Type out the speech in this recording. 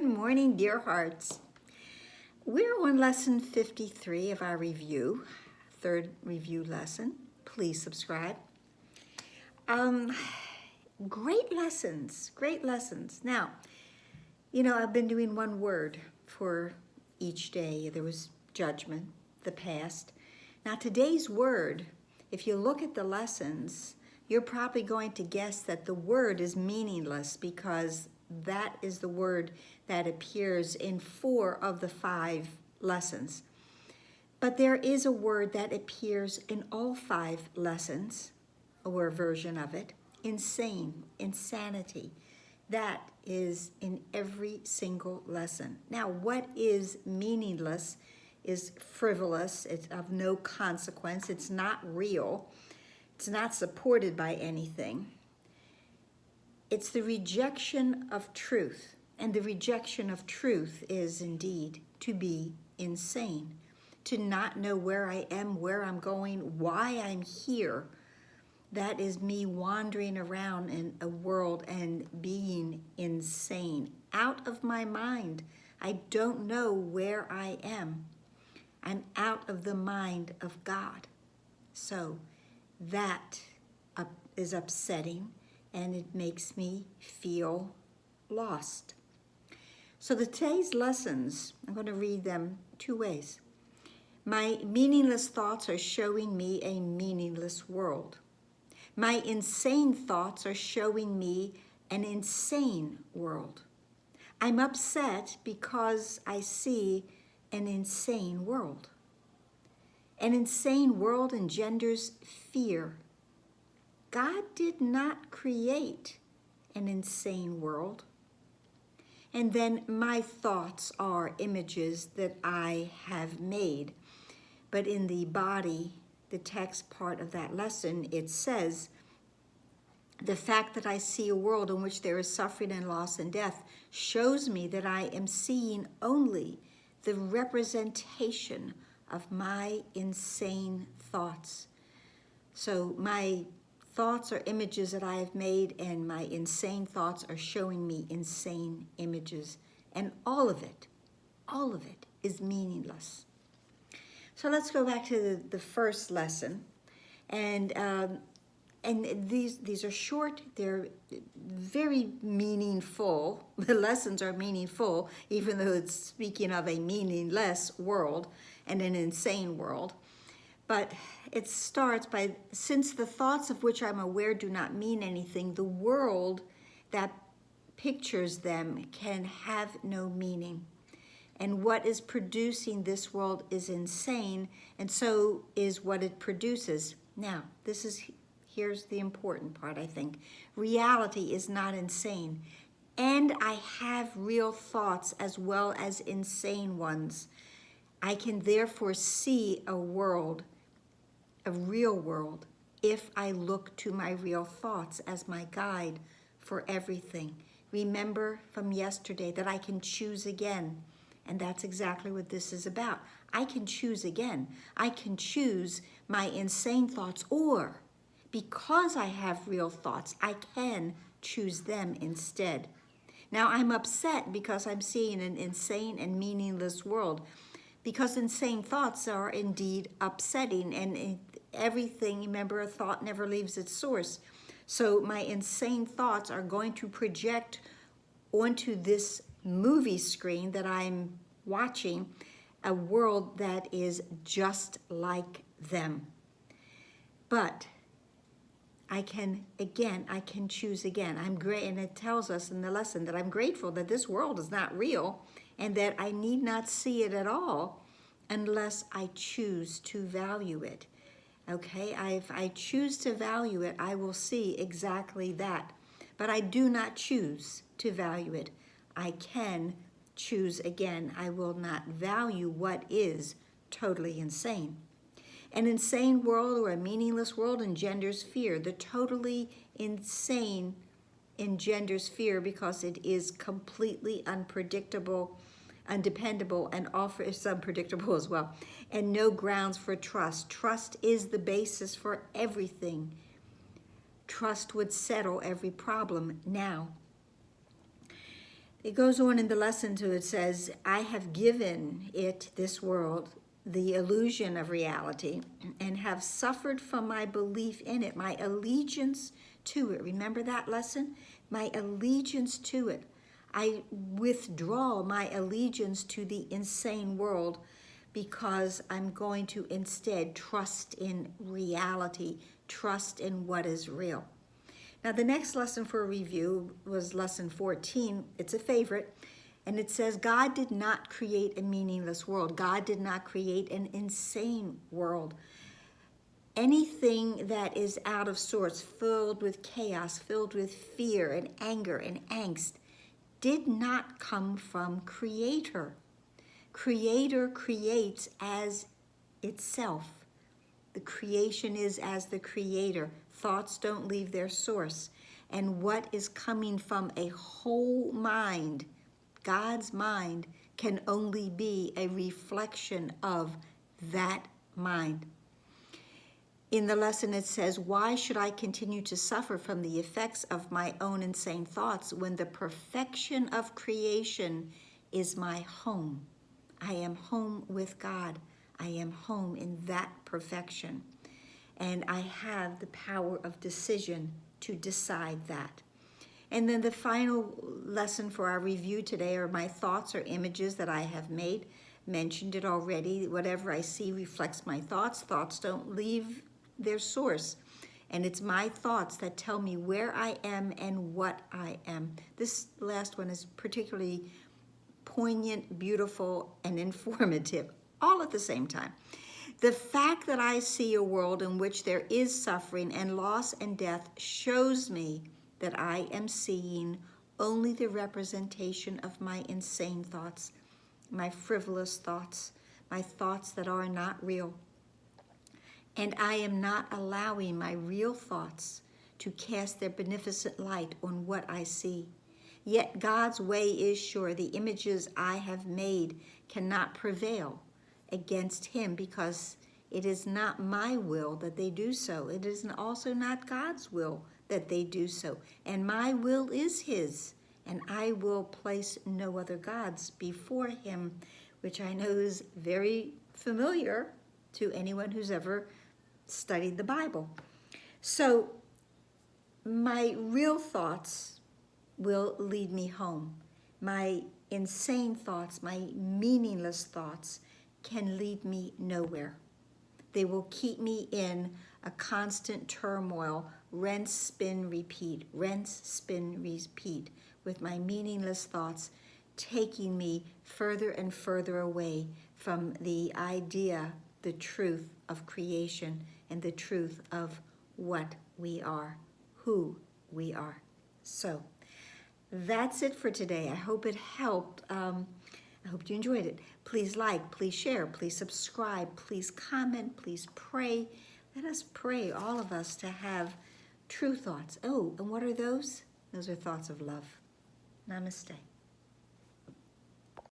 morning, dear hearts. We're on lesson 53 of our review, third review lesson. Please subscribe. Great lessons, great lessons. Now, I've been doing one word for each day. There was judgment, the past. Now, today's word, if you look at the lessons, you're probably going to guess that the word is meaningless because that is the word that appears in 4 of the 5 lessons. But there is a word that appears in all 5 lessons, or a version of it, insane, insanity. That is in every single lesson. Now, what is meaningless is frivolous, it's of no consequence, it's not real, it's not supported by anything. It's the rejection of truth, and the rejection of truth is indeed to be insane, to not know where I am, where I'm going, why I'm here. That is me wandering around in a world and being insane, out of my mind. I don't know where I am. I'm out of the mind of God. So that is upsetting, and it makes me feel lost. So today's lessons, I'm going to read them 2 ways. My meaningless thoughts are showing me a meaningless world. My insane thoughts are showing me an insane world. I'm upset because I see an insane world. An insane world engenders fear. God did not create an insane world. And then my thoughts are images that I have made. But in the body, the text part of that lesson, it says, the fact that I see a world in which there is suffering and loss and death shows me that I am seeing only the representation of my insane thoughts. So my thoughts are images that I have made, and my insane thoughts are showing me insane images. And all of it is meaningless. So let's go back to the first lesson. And these are short, they're very meaningful. The lessons are meaningful, even though it's speaking of a meaningless world and an insane world. But it starts by, since the thoughts of which I'm aware do not mean anything, the world that pictures them can have no meaning. And what is producing this world is insane, and so is what it produces. Now, here's the important part, I think. Reality is not insane. And I have real thoughts as well as insane ones. I can therefore see a world, a real world, if I look to my real thoughts as my guide for everything. Remember from yesterday that I can choose again. And that's exactly what this is about. I can choose again. I can choose my insane thoughts, or because I have real thoughts, I can choose them instead. Now, I'm upset because I'm seeing an insane and meaningless world, because insane thoughts are indeed upsetting, and everything, remember, a thought never leaves its source. So my insane thoughts are going to project onto this movie screen that I'm watching a world that is just like them. But I can choose again. I'm great, and it tells us in the lesson that I'm grateful that this world is not real, and that I need not see it at all unless I choose to value it. Okay, if I choose to value it, I will see exactly that. But I do not choose to value it. I can choose again. I will not value what is totally insane. An insane world or a meaningless world engenders fear. The totally insane engenders fear because it is completely unpredictable, undependable, and offers unpredictable as well, and no grounds for trust. Trust is the basis for everything. Trust would settle every problem. Now, It goes on in the lesson to it says, I have given it, this world, the illusion of reality and have suffered from my belief in it, my allegiance to it. Remember that lesson? My allegiance to it. I withdraw my allegiance to the insane world because I'm going to instead trust in reality, trust in what is real. Now, the next lesson for review was lesson 14. It's a favorite. And it says, God did not create a meaningless world. God did not create an insane world. Anything that is out of sorts, filled with chaos, filled with fear and anger and angst, did not come from Creator. Creator creates as itself. The creation is as the Creator. Thoughts don't leave their source. And what is coming from a whole mind, God's mind, can only be a reflection of that mind. In the lesson it says, why should I continue to suffer from the effects of my own insane thoughts when the perfection of creation is my home? I am home with God. I am home in that perfection. And I have the power of decision to decide that. And then the final lesson for our review today are my thoughts or images that I have made. Mentioned it already. Whatever I see reflects my thoughts. Thoughts don't leave their source. And it's my thoughts that tell me where I am and what I am. This last one is particularly poignant, beautiful, and informative, all at the same time. The fact that I see a world in which there is suffering and loss and death shows me that I am seeing only the representation of my insane thoughts, my frivolous thoughts, my thoughts that are not real. And I am not allowing my real thoughts to cast their beneficent light on what I see. Yet God's way is sure. The images I have made cannot prevail against Him because it is not my will that they do so. It is also not God's will that they do so. And my will is His, and I will place no other gods before Him, which I know is very familiar to anyone who's ever studied the Bible. So my real thoughts will lead me home. My insane thoughts, my meaningless thoughts can lead me nowhere. They will keep me in a constant turmoil, rinse, spin, repeat, rinse, spin, repeat, with my meaningless thoughts taking me further and further away from the idea, the truth of creation and the truth of what we are, who we are. So that's it for today. I hope it helped. I hope you enjoyed it. Please like, please share, please subscribe, please comment, please pray. Let us pray, all of us, to have true thoughts. Oh, and what are those? Those are thoughts of love. Namaste.